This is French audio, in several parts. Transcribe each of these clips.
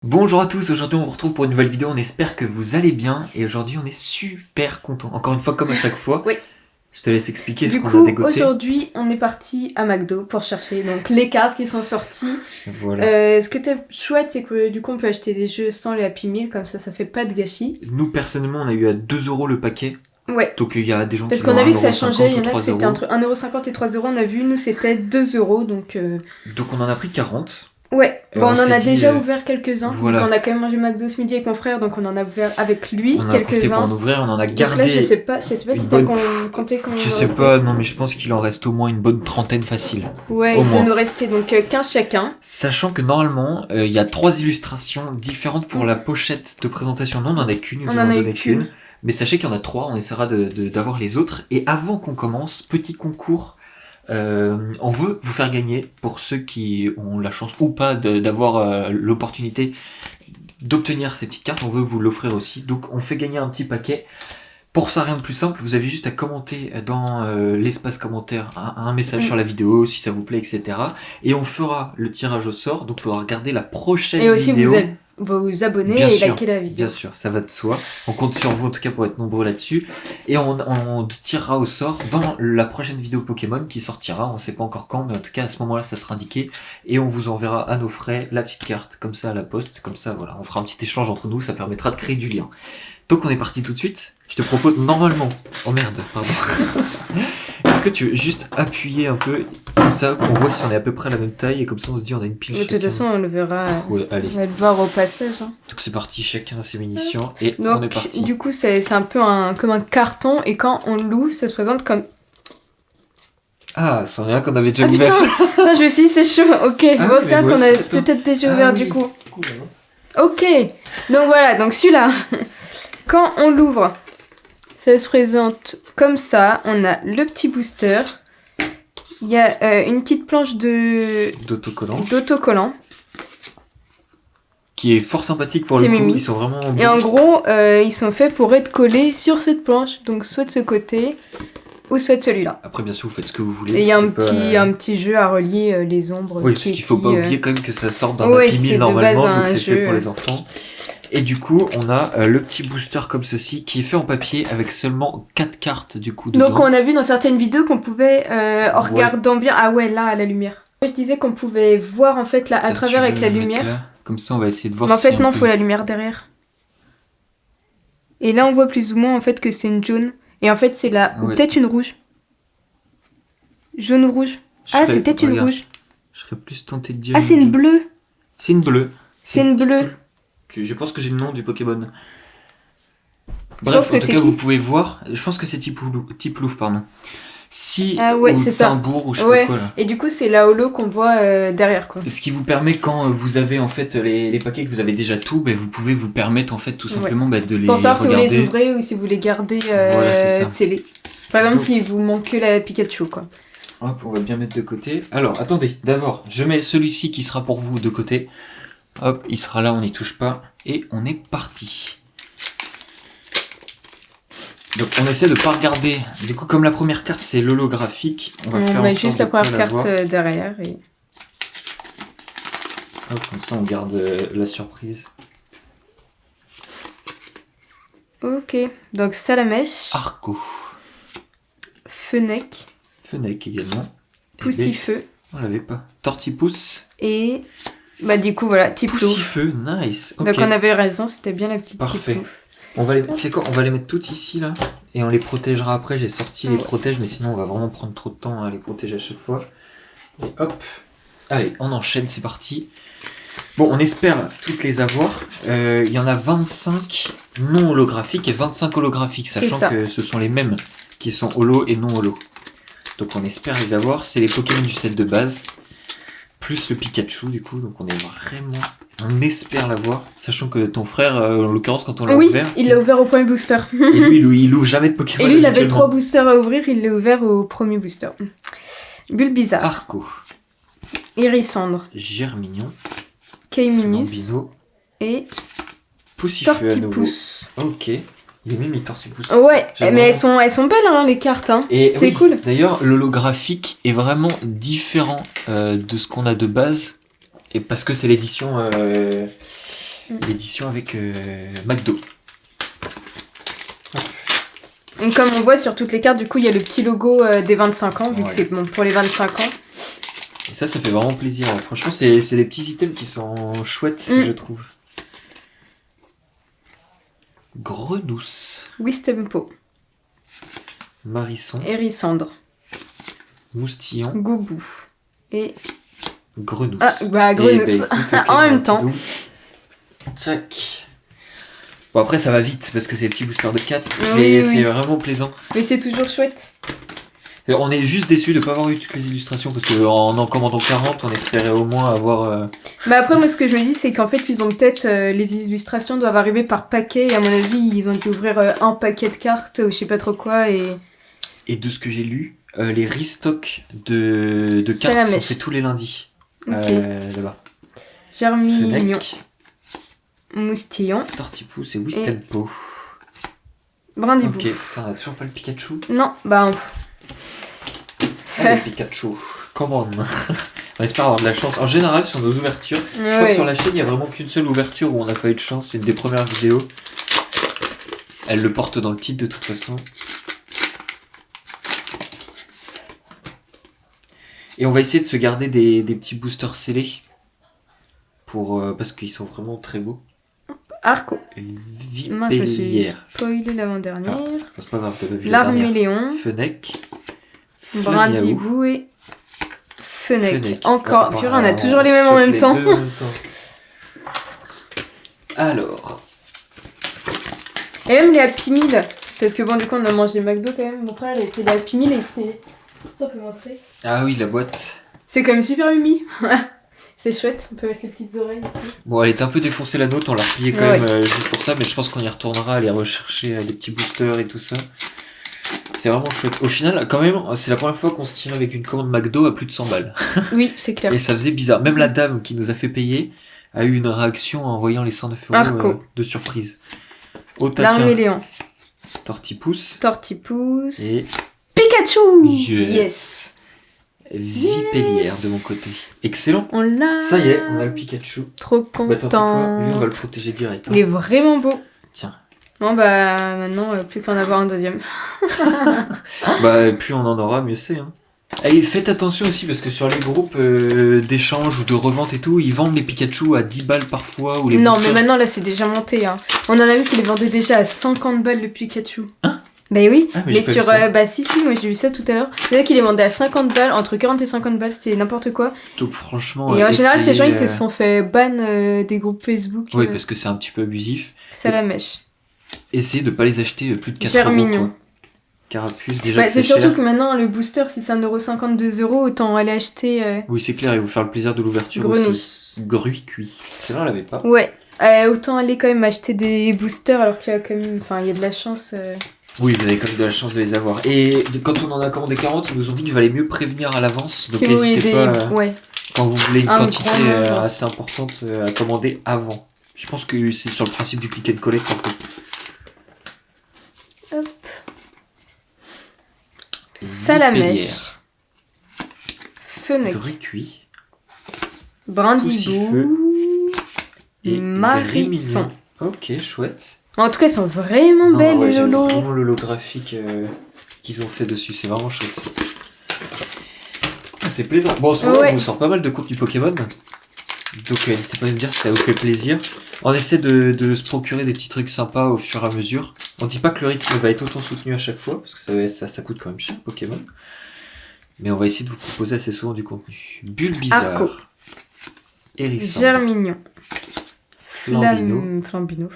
Bonjour à tous, aujourd'hui on vous retrouve pour une nouvelle vidéo, on espère que vous allez bien et aujourd'hui on est super content. Encore une fois comme à chaque fois, Oui. Je te laisse expliquer ce Du qu'on a dégoté. aujourd'hui, on est parti à McDo pour chercher donc les cartes qui sont sorties. Voilà. Ce qui était chouette, c'est que du coup on peut acheter des jeux sans les Happy Meal, comme ça fait pas de gâchis. Nous personnellement on a eu à 2€ le paquet. Ouais. Donc il y a des gens Parce qui qu'on a vu ont que ça changeait, il y en a que c'était 1,50 € entre 1,50€ et 3€, on a vu, nous c'était 2€, donc... Donc on en a pris 40. Ouais, bon, on en a dit, déjà ouvert quelques-uns, voilà. vu qu'on a quand même mangé McDo ce midi avec mon frère, donc on en a ouvert avec lui On en a profité pour quelques-uns. en ouvrir, on en a Donc gardé. là, je sais pas si t'as compté combien Je il nous sais restait. pas, non mais je pense qu'il en reste au moins une bonne trentaine facile. Ouais, Au il doit moins. nous rester donc 15 chacun. Sachant que normalement, il y a 3 illustrations différentes pour la pochette de présentation. Non, on en a qu'une, nous en a donné qu'une. Mais sachez qu'il y en a 3, on essaiera d'avoir les autres. Et avant qu'on commence, petit concours, on veut vous faire gagner, pour ceux qui ont la chance ou pas d'avoir l'opportunité d'obtenir ces petites cartes, on veut vous l'offrir aussi. Donc on fait gagner un petit paquet. Pour ça, rien de plus simple, vous avez juste à commenter dans l'espace commentaire un message sur la vidéo, si ça vous plaît, etc. Et on fera le tirage au sort, donc il faudra regarder la prochaine vidéo. Et aussi vous abonner bien et sûr, liker la vidéo. Bien sûr, ça va de soi. On compte sur vous en tout cas pour être nombreux là-dessus. Et on tirera au sort dans la prochaine vidéo Pokémon qui sortira, on ne sait pas encore quand, mais en tout cas à ce moment-là ça sera indiqué. Et on vous enverra à nos frais la petite carte, comme ça à la poste, comme ça voilà, on fera un petit échange entre nous, ça permettra de créer du lien. Donc on est parti tout de suite. Je te propose normalement... Oh merde, pardon. Est-ce que tu veux juste appuyer un peu, comme ça, qu'on voit si on est à peu près à la même taille, et comme ça on se dit on a une pile. De toute façon, on le verra. Ouais, allez. On va le voir au passage. Hein. Donc c'est parti, chacun a ses munitions, et donc, on est parti. Du coup, c'est un peu comme un carton, et quand on l'ouvre, ça se présente comme... Ah, c'en est un qu'on avait déjà ouvert. Putain non, je me suis dit, c'est chaud. Ok, Ah, bon, c'est un qu'on a peut-être déjà ouvert du coup. Ok, donc voilà, donc celui-là, quand on l'ouvre, ça se présente comme ça. On a le petit booster. Il y a une petite planche d'autocollant. Qui est fort sympathique pour le coup. Mimi. Ils sont vraiment beaux. Et en gros, ils sont faits pour être collés sur cette planche. Donc soit de ce côté, ou soit de celui-là. Après, bien sûr, vous faites ce que vous voulez. Et il y a un petit jeu à relier les ombres. Oui, parce qu'il faut pas oublier quand même que ça sort d'un Happy Meal normalement, donc c'est fait pour les enfants. Et du coup, on a le petit booster comme ceci, qui est fait en papier avec seulement 4 cartes du coup dedans. Donc on a vu dans certaines vidéos qu'on pouvait, en regardant bien... Ah ouais, là, à la lumière. Je disais qu'on pouvait voir en fait là, à travers avec la lumière. Là. Comme ça, on va essayer de voir. Mais en fait, non, faut la lumière derrière. Et là, on voit plus ou moins en fait que c'est une jaune. Et en fait, c'est là, ou peut-être une rouge. Jaune ou rouge. C'est peut-être une rouge. Je serais plus tenté de dire. Ah, c'est une bleue. C'est une bleue. C'est une bleue. Je pense que j'ai le nom du Pokémon. Bref, en tout cas, vous pouvez voir. Je pense que c'est Tiplouf, pardon. Si c'est ça. Timbour ou je sais pas quoi là. Et du coup, c'est la holo qu'on voit derrière quoi. Ce qui vous permet quand vous avez en fait les paquets que vous avez déjà tout, vous pouvez vous permettre en fait tout simplement de les pour savoir regarder. si vous les ouvrez ou si vous les gardez scellés. Par exemple, s'il vous manque la Pikachu quoi. Hop, on va bien mettre de côté. Alors, attendez, d'abord, je mets celui-ci qui sera pour vous de côté. Hop, il sera là, on n'y touche pas. Et on est parti. Donc on essaie de pas regarder. Du coup, comme la première carte c'est l'holographique, on va faire juste la première carte derrière. Et... Hop, comme ça on garde la surprise. Ok, donc Salamèche. Arco. Fenech. Fenech également. Poussifeu. On l'avait pas. Tortipousse. Et du coup voilà, Tiplouf. Poussifeu, nice. Okay. Donc on avait raison, c'était bien la petite Tiplouf. On va les mettre toutes ici là et on les protégera après. J'ai sorti les protèges, mais sinon on va vraiment prendre trop de temps à les protéger à chaque fois. Et hop, allez, on enchaîne, c'est parti. Bon, on espère toutes les avoir. Il y en a 25 non holographiques et 25 holographiques, sachant que ce sont les mêmes qui sont holo et non holo. Donc on espère les avoir. C'est les Pokémon du set de base, plus le Pikachu du coup. Donc on espère l'avoir, sachant que ton frère, en l'occurrence, quand on l'a ouvert... Oui, il l'a ouvert au premier booster. Et lui, il ouvre jamais de Pokémon. Et lui, il avait 3 boosters à ouvrir, il l'a ouvert au premier booster. Bulbizarre. Arco. Irissandre. Germignon. Keiminus. Et... Tortipousse. Ok. Il est même mis Tortipousse. Ouais, mais elles sont belles hein, les cartes. Hein. C'est cool. D'ailleurs, l'holographique est vraiment différent de ce qu'on a de base. Et parce que c'est l'édition l'édition avec McDo. Et comme on voit sur toutes les cartes, du coup, il y a le petit logo des 25 ans, vu que c'est bon pour les 25 ans. Et ça fait vraiment plaisir. Franchement, c'est des petits items qui sont chouettes, je trouve. Grenousse. Wistempo. Marisson. Hérissandre. Moustillon. Goubou. Et... Grenousse. Ah, bah Grenousse. En même temps. Tchac. Bon, après, ça va vite parce que c'est des petits boosters de 4, mais c'est vraiment plaisant. Mais c'est toujours chouette. Et on est juste déçus de ne pas avoir eu toutes les illustrations parce qu'en en commandant 40, on espérait au moins avoir. Bah après, moi, ce que je me dis, c'est qu'en fait, ils ont peut-être. Les illustrations doivent arriver par paquet, et à mon avis, ils ont dû ouvrir un paquet de cartes ou je sais pas trop quoi. Et de ce que j'ai lu, les restocks de cartes sont faits tous les lundis. Là-bas. Germignon. Moustillon. Tortipousse et Wistempo. Brindibou. Ok, putain, on a toujours pas le Pikachu. Non, bah. Allez, Pikachu, come on. On espère avoir de la chance. En général, sur nos ouvertures, je crois que sur la chaîne, il n'y a vraiment qu'une seule ouverture où on n'a pas eu de chance. C'est une des premières vidéos. Elle le porte dans le titre de toute façon. Et on va essayer de se garder des petits boosters scellés. Parce qu'ils sont vraiment très beaux. Arco. Vipellière. Moi, je suis spoilé l'avant-dernière. C'est pas grave, t'as pas vu Larméléon. Fenech. Brindibou et Fenech. Encore. Purée, on a toujours les mêmes en même temps. Alors. Et même les Happy Meal. Parce que bon, du coup, on a mangé McDo quand même. Mon frère, il a fait des Happy Meal et c'était... Ça, on peut montrer. Ah oui, la boîte. C'est quand même super mimi. C'est chouette, on peut mettre les petites oreilles et tout. Bon, elle était un peu défoncée la nôtre, on l'a repliée quand même juste pour ça, mais je pense qu'on y retournera, aller rechercher des petits boosters et tout ça. C'est vraiment chouette. Au final, quand même, c'est la première fois qu'on se tire avec une commande McDo à plus de 100 balles. Oui, c'est clair. Et ça faisait bizarre. Même la dame qui nous a fait payer a eu une réaction en voyant les 109 € de surprise. Larméléon. Tortipousse. Et... Pikachu. Yes. Vipellière de mon côté. Excellent. On l'a. Ça y est, on a le Pikachu. Trop content. Bah, quoi, lui, on va le protéger direct. Il est vraiment beau. Tiens. Bon bah maintenant, plus qu'en avoir un deuxième. Bah plus on en aura, mieux c'est. Hein. Et faites attention aussi parce que sur les groupes d'échange ou de revente et tout, ils vendent les Pikachu à 10 balles parfois. Ou les non, boosters. mais maintenant là c'est déjà monté. Hein. On en a vu qu'ils les vendaient déjà à 50 balles le Pikachu. Hein? Bah oui, mais sur... bah si, moi j'ai vu ça tout à l'heure. Il y en a qui les vendaient à 50 balles, entre 40 et 50 balles, c'est n'importe quoi. Donc franchement... Et en général, ces gens, ils se sont fait ban des groupes Facebook. Oui, parce que c'est un petit peu abusif. C'est la mèche. Essayez de pas les acheter plus de 4 Germignon. €. Carapuce, déjà c'est surtout que maintenant, le booster, si c'est 1,50 €, 2 €, autant aller acheter... Oui, c'est clair, et vous faire le plaisir de l'ouverture aussi. Grenousse cuit. Celle-là, on l'avait pas. Ouais, autant aller quand même acheter des boosters alors qu'il y a quand même... Enfin, il y a de la chance... Oui, vous avez quand même de la chance de les avoir. Et quand on en a commandé 40, ils nous ont dit qu'il valait mieux prévenir à l'avance. Donc n'hésitez pas, quand vous voulez une quantité assez importante, à commander avant. Je pense que c'est sur le principe du click and collect un peu. Hop. Salamèche. Fenech. Cuit. Brindibou. Et Marisson. Ok, chouette. En tout cas, elles sont vraiment belles, les lolos. Vraiment l'holographique qu'ils ont fait dessus, c'est vraiment chouette. Ah, c'est plaisant. Bon, en ce moment, on vous sort pas mal de coupes du Pokémon. Donc, n'hésitez pas à me dire si ça vous fait plaisir. On essaie de se procurer des petits trucs sympas au fur et à mesure. On dit pas que le rythme va être autant soutenu à chaque fois, parce que ça coûte quand même cher, Pokémon. Mais on va essayer de vous proposer assez souvent du contenu. Bulbizarre. Arco. Hérissandre. Germignon. Flambino,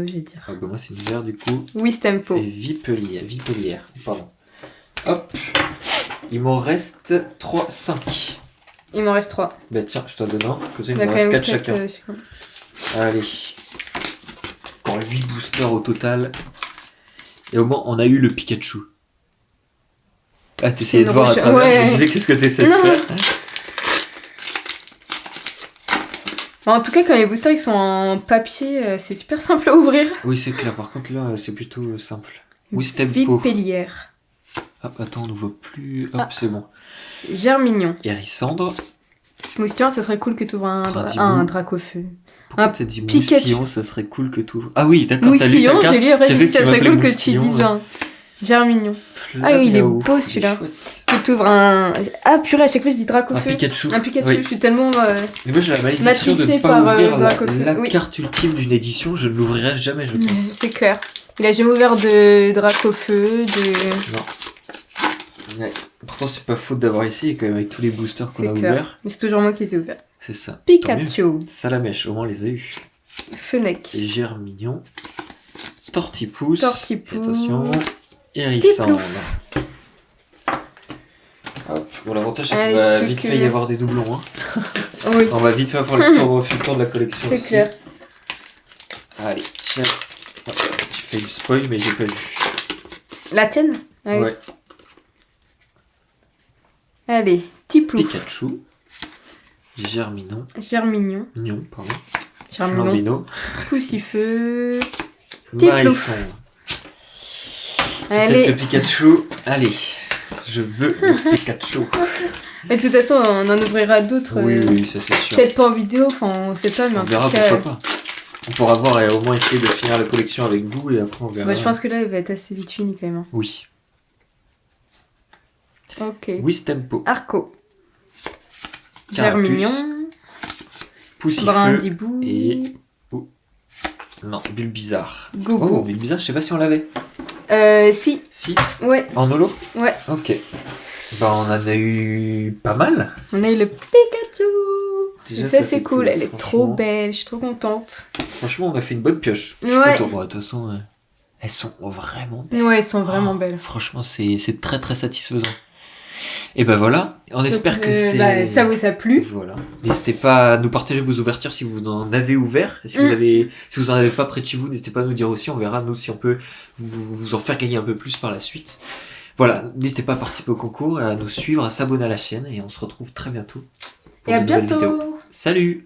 j'ai dit. Ah bah moi c'est vert du coup. Wistempo. Et Vipellière, pardon. Hop. Il m'en reste 5. Il m'en reste 3. Bah tiens, je t'en donne un. Comme ça il m'en reste 4 chacun. Allez. Encore 8 boosters au total. Et au moins on a eu le Pikachu. Ah t'essayais de voir à travers, tu disais qu'est-ce que t'essayais de faire. En tout cas, quand les boosters ils sont en papier, c'est super simple à ouvrir. Oui, c'est clair. Par contre, là, c'est plutôt simple. Wistempo. Vipellière. Hop, attends, on ne voit plus. Hop, c'est bon. Germignon. Hérissandre. Moustillon, ça serait cool que tu ouvres un Dracofeu. Pourquoi t'as dit moustillon, ça serait cool que tu ouvres. Ah oui, d'accord, moustillon, j'ai lu après, j'ai dit ça serait cool que tu dises un. Germignon. Ah oui, il est beau celui-là. Que tu ouvres un. Ah purée, à chaque fois je dis Dracofeu. Un Pikachu. Oui. Je suis tellement. Mais moi j'ai la malédiction de ne pas ouvrir la carte ultime d'une édition, je ne l'ouvrirai jamais, je pense. C'est clair. Il a jamais ouvert de Dracofeu, Non. Ouais. Pourtant c'est pas faute d'avoir essayé quand même avec tous les boosters qu'on a ouverts. Mais c'est toujours moi qui les ai ouverts. C'est ça. Pikachu. Salamèche, au moins on les a eu. Fennec. Germignon. Tortipousse. Attention. Hérissandre. Hop. Bon, l'avantage c'est qu'on va vite fait y avoir des doublons. Hein. Oui. On va vite faire pour le futur de la collection aussi. C'est clair. Allez, tiens. Tu fais du spoil mais j'ai pas vu. La tienne? Ah, ouais. Allez, Tiplouf. Pikachu. Germignon. Germignon. Poussifeu. Tiplouf. Allez. Le Pikachu. Allez, je veux le Pikachu. Et de toute façon, on en ouvrira d'autres. Oui, ça c'est sûr. Peut-être pas en vidéo, enfin on sait pas, mais on verra, pourquoi pas. On pourra voir et au moins essayer de finir la collection avec vous et après on verra. Je pense que là, il va être assez vite fini quand même. Hein. Oui. Ok. Wistempo. Arco. Germignon. Poussifeu. Brindibou. Et... Non, Bulbizarre. Gogo. Oh, Bulbizarre, je sais pas si on l'avait. Si. Si. Ouais. En holo. Ouais. Ok. Bah on en a eu pas mal. On a eu le Pikachu. Déjà, ça c'est cool, elle est trop belle, je suis trop contente. Franchement, on a fait une bonne pioche. Je suis content. Bon, de toute façon, elles sont vraiment belles. Ouais, elles sont vraiment belles. Franchement, c'est très très satisfaisant. Et ben voilà, on espère que ça vous a plu. Voilà. N'hésitez pas à nous partager vos ouvertures si vous en avez ouvert. Si vous en avez pas près de chez vous, n'hésitez pas à nous dire aussi. On verra nous si on peut vous en faire gagner un peu plus par la suite. Voilà, n'hésitez pas à participer au concours, à nous suivre, à s'abonner à la chaîne et on se retrouve très bientôt. Et à bientôt. Salut!